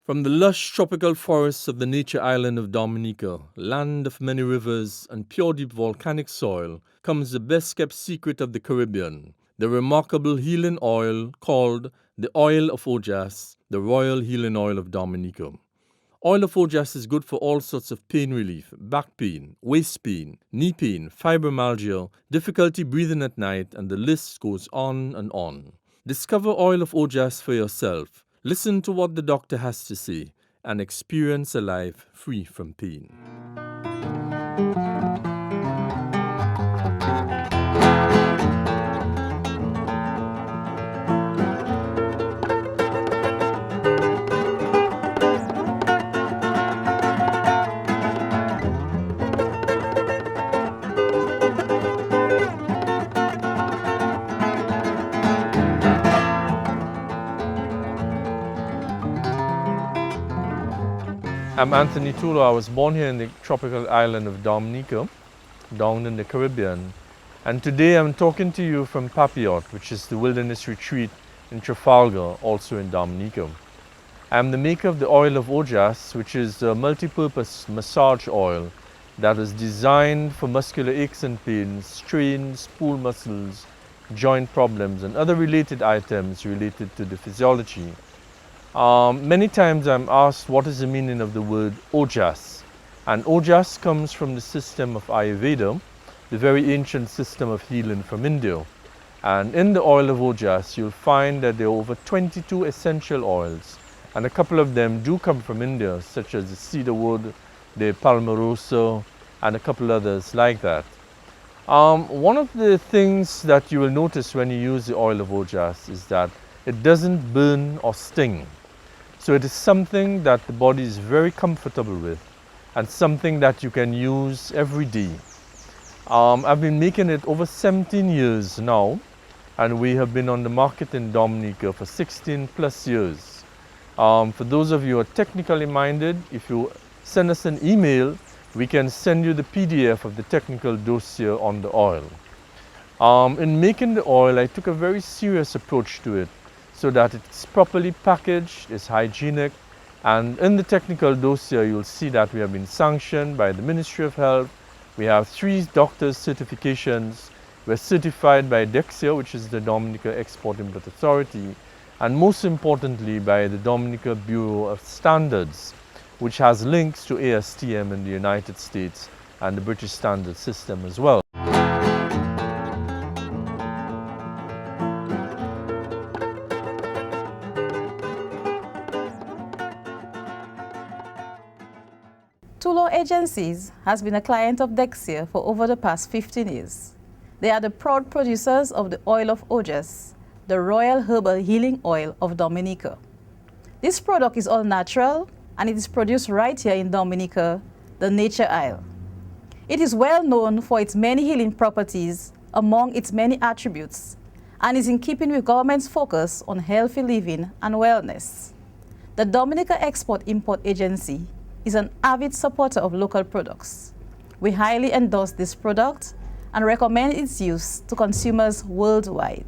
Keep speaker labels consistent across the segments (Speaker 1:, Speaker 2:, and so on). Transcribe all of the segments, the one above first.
Speaker 1: From the lush tropical forests of the nature island of Dominica, land of many rivers and pure deep volcanic soil, comes the best kept secret of the Caribbean, the remarkable healing oil called the Oil of Ojas, the royal healing oil of Dominica. Oil of Ojas is good for all sorts of pain relief, back pain, waist pain, knee pain, fibromyalgia, difficulty breathing at night, and the list goes on and on. Discover Oil of Ojas for yourself. Listen to what the doctor has to say and experience a life free from pain. I'm Anthony Tulo. I was born here in the tropical island of Dominica, down in the Caribbean. And today I'm talking to you from Papillote, which is the wilderness retreat in Trafalgar, also in Dominica. I'm the maker of the Oil of Ojas, which is a multi-purpose massage oil that is designed for muscular aches and pains, strains, pull muscles, joint problems, and other related items related to the physiology. Many times I'm asked what is the meaning of the word Ojas, and Ojas comes from the system of Ayurveda, the very ancient system of healing from India. And in the Oil of Ojas you'll find that there are over 22 essential oils, and a couple of them do come from India, such as the cedarwood, the palmarosa, and a couple others like that. One of the things that you will notice when you use the Oil of Ojas is that it doesn't burn or sting. So it is something that the body is very comfortable with and something that you can use every day. I've been making it over 17 years now, and we have been on the market in Dominica for 16 plus years. For those of you who are technically minded, if you send us an email, we can send you the PDF of the technical dossier on the oil. In making the oil, I took a very serious approach to it, so that it's properly packaged, it's hygienic, and in the technical dossier you'll see that we have been sanctioned by the Ministry of Health. We have 3 doctors' certifications. We're certified by DEXIA, which is the Dominica Export Import Authority, and most importantly by the Dominica Bureau of Standards, which has links to ASTM in the United States and the British Standard System as well.
Speaker 2: Tulo Agencies has been a client of Dexia for over the past 15 years. They are the proud producers of the Oil of Ojas, the royal herbal healing oil of Dominica. This product is all natural and it is produced right here in Dominica, the Nature Isle. It is well known for its many healing properties among its many attributes and is in keeping with government's focus on healthy living and wellness. The Dominica Export-Import Agency is an avid supporter of local products. We highly endorse this product and recommend its use to consumers worldwide.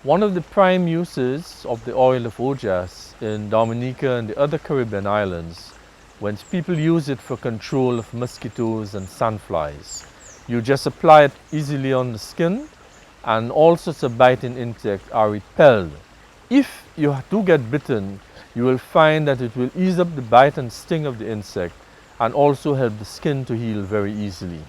Speaker 1: One of the prime uses of the Oil of Ojas in Dominica and the other Caribbean islands, when people use it for control of mosquitoes and sandflies. You just apply it easily on the skin and all sorts of biting insects are repelled. If you do get bitten, you will find that it will ease up the bite and sting of the insect and also help the skin to heal very easily.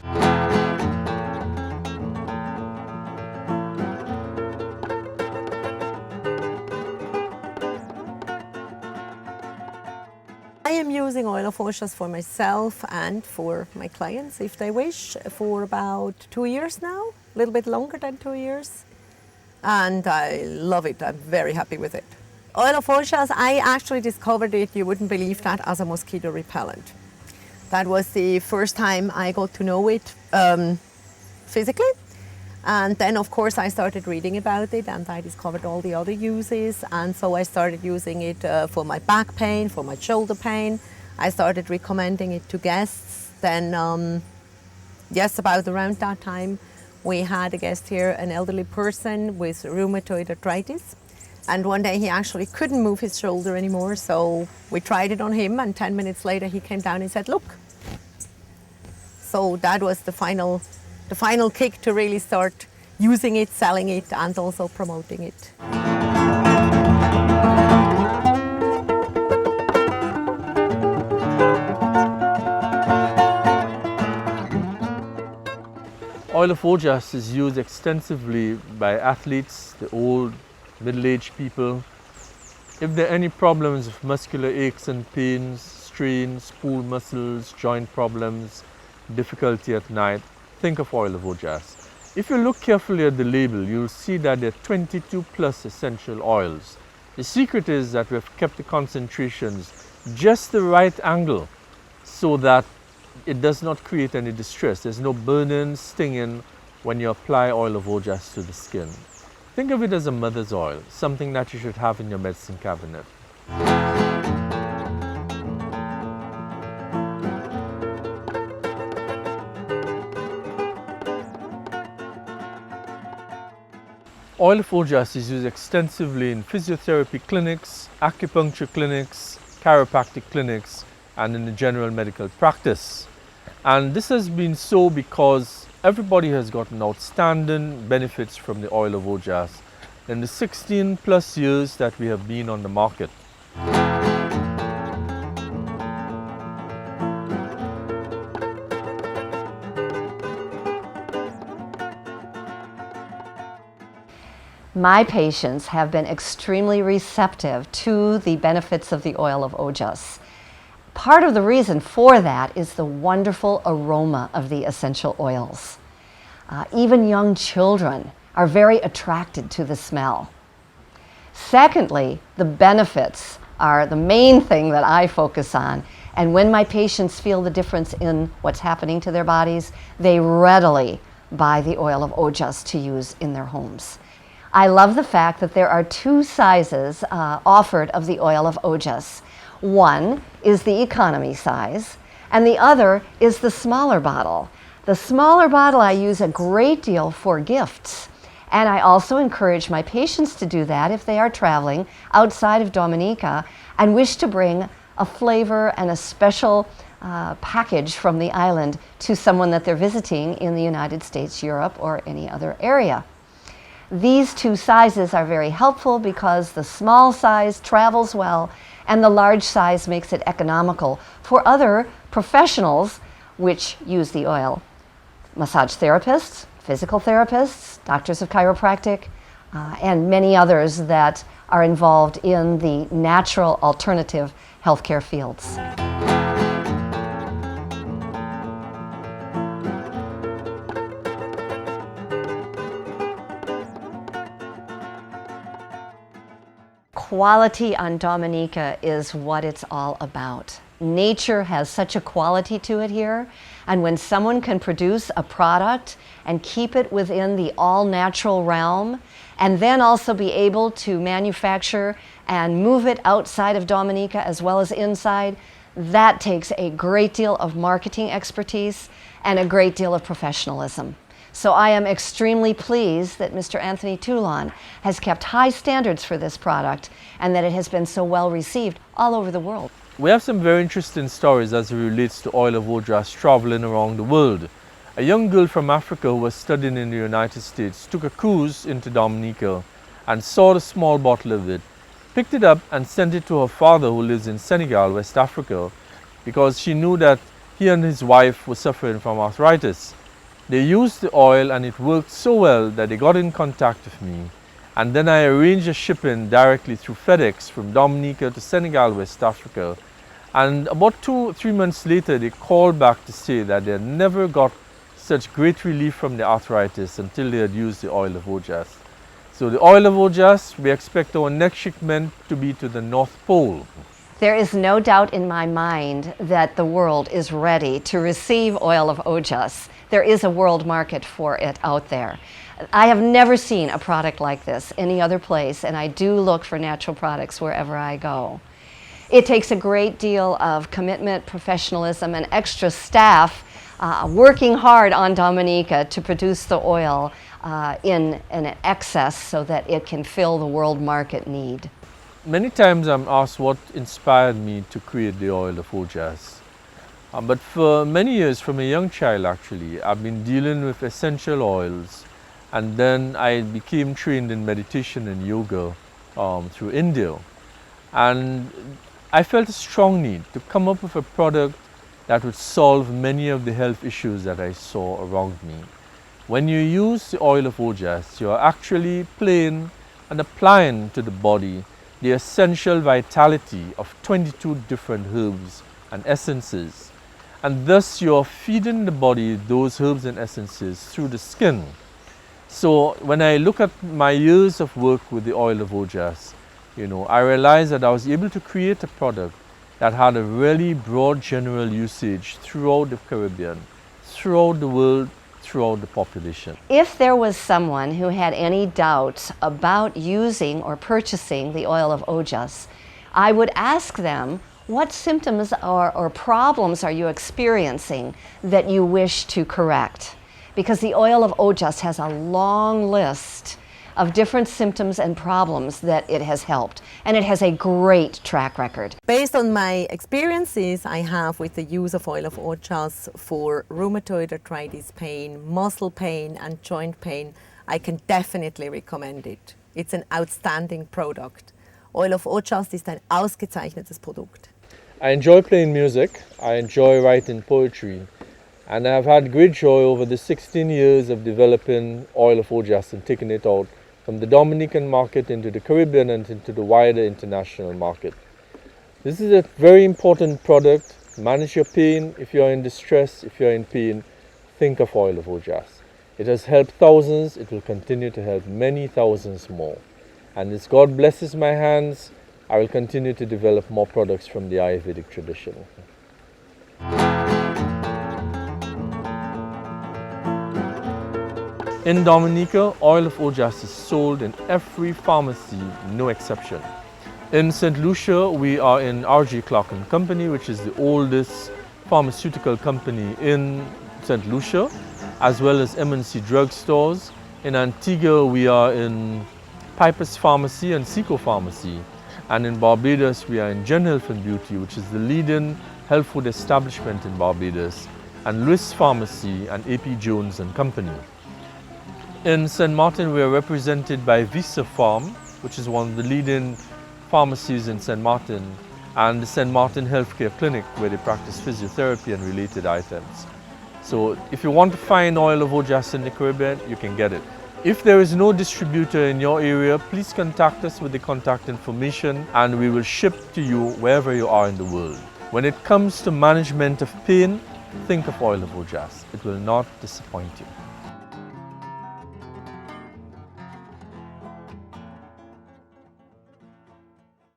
Speaker 3: I am using Oil of Ojas for myself and for my clients, if they wish, for about 2 years now, a little bit longer than 2 years. And I love it. I'm very happy with it. Oil of Ojas, I actually discovered it, you wouldn't believe that, as a mosquito repellent. That was the first time I got to know it physically. And then, of course, I started reading about it and I discovered all the other uses. And so I started using it for my back pain, for my shoulder pain. I started recommending it to guests. Then Yes, about around that time, we had a guest here, an elderly person with rheumatoid arthritis. And one day he actually couldn't move his shoulder anymore, so we tried it on him, and 10 minutes later he came down and said, look. So that was the final kick to really start using it, selling it, and also promoting it.
Speaker 1: Oil of Ojas is used extensively by athletes, the old, middle-aged people. If there are any problems of muscular aches and pains, strains, pull muscles, joint problems, difficulty at night, think of Oil of Ojas. If you look carefully at the label, you'll see that there are 22 plus essential oils. The secret is that we've kept the concentrations just the right angle so that it does not create any distress. There's no burning, stinging when you apply Oil of Ojas to the skin. Think of it as a mother's oil, something that you should have in your medicine cabinet. Oil of Ojas is used extensively in physiotherapy clinics, acupuncture clinics, chiropractic clinics, and in the general medical practice. And this has been so because everybody has gotten outstanding benefits from the Oil of Ojas in the 16 plus years that we have been on the market.
Speaker 4: My patients have been extremely receptive to the benefits of the Oil of Ojas. Part of the reason for that is the wonderful aroma of the essential oils. Even young children are very attracted to the smell. Secondly, the benefits are the main thing that I focus on. And when my patients feel the difference in what's happening to their bodies, they readily buy the Oil of Ojas to use in their homes. I love the fact that there are two sizes offered of the Oil of Ojas. One is the economy size, and the other is the smaller bottle. The smaller bottle I use a great deal for gifts, and I also encourage my patients to do that if they are traveling outside of Dominica and wish to bring a flavor and a special package from the island to someone that they're visiting in the United States, Europe, or any other area. These two sizes are very helpful because the small size travels well and the large size makes it economical for other professionals which use the oil. Massage therapists, physical therapists, doctors of chiropractic, and many others that are involved in the natural alternative healthcare fields. Quality on Dominica is what it's all about. Nature has such a quality to it here, and when someone can produce a product and keep it within the all-natural realm, and then also be able to manufacture and move it outside of Dominica as well as inside, that takes a great deal of marketing expertise and a great deal of professionalism. So I am extremely pleased that Mr. Anthony Toulon has kept high standards for this product and that it has been so well received all over the world.
Speaker 1: We have some very interesting stories as it relates to Oil of Ojas traveling around the world. A young girl from Africa who was studying in the United States took a cruise into Dominica and saw the small bottle of it, picked it up and sent it to her father who lives in Senegal, West Africa, because she knew that he and his wife were suffering from arthritis. They used the oil and it worked so well that they got in contact with me. And then I arranged a shipping directly through FedEx from Dominica to Senegal, West Africa. And about 2-3 months later, they called back to say that they had never got such great relief from the arthritis until they had used the Oil of Ojas. So the Oil of Ojas, we expect our next shipment to be to the North Pole.
Speaker 4: There is no doubt in my mind that the world is ready to receive Oil of Ojas. There is a world market for it out there. I have never seen a product like this any other place, and I do look for natural products wherever I go. It takes a great deal of commitment, professionalism, and extra staff working hard on Dominica to produce the oil in an excess so that it can fill the world market need.
Speaker 1: Many times I'm asked what inspired me to create the Oil of Ojas. But for many years, from a young child actually, I've been dealing with essential oils, and then I became trained in meditation and yoga through India. And I felt a strong need to come up with a product that would solve many of the health issues that I saw around me. When you use the Oil of Ojas, you're actually playing and applying to the body the essential vitality of 22 different herbs and essences. And thus you're feeding the body those herbs and essences through the skin. So when I look at my years of work with the Oil of Ojas, I realized that I was able to create a product that had a really broad general usage throughout the Caribbean, throughout the world, throughout the population.
Speaker 4: If there was someone who had any doubts about using or purchasing the Oil of Ojas, I would ask them, what symptoms or problems are you experiencing that you wish to correct? Because the Oil of Ojas has a long list of different symptoms and problems that it has helped, and it has a great track record.
Speaker 3: Based on my experiences I have with the use of Oil of Ojas for rheumatoid arthritis pain, muscle pain and joint pain, I can definitely recommend it. It's an outstanding product. Oil of Ojas ist ein ausgezeichnetes Produkt.
Speaker 1: I enjoy playing music, I enjoy writing poetry, and I've had great joy over the 16 years of developing Oil of Ojas and taking it out from the Dominican market into the Caribbean and into the wider international market. This is a very important product. Manage your pain. If you're in distress, if you're in pain, think of Oil of Ojas. It has helped thousands. It will continue to help many thousands more. And as God blesses my hands, I will continue to develop more products from the Ayurvedic tradition. In Dominica, Oil of Ojas is sold in every pharmacy, no exception. In St. Lucia, we are in R.G. Clark & Company, which is the oldest pharmaceutical company in St. Lucia, as well as M&C drugstores. In Antigua, we are in Piper's Pharmacy and Seco Pharmacy. And in Barbados, we are in Gen Health and Beauty, which is the leading health food establishment in Barbados, and Lewis Pharmacy and A.P. Jones & Company. In St. Martin, we are represented by Visa Farm, which is one of the leading pharmacies in St. Martin, and the St. Martin Healthcare Clinic, where they practice physiotherapy and related items. So if you want to find Oil of Ojas in the Caribbean, you can get it. If there is no distributor in your area, please contact us with the contact information and we will ship to you wherever you are in the world. When it comes to management of pain, think of Oil of Ojas. It will not disappoint you.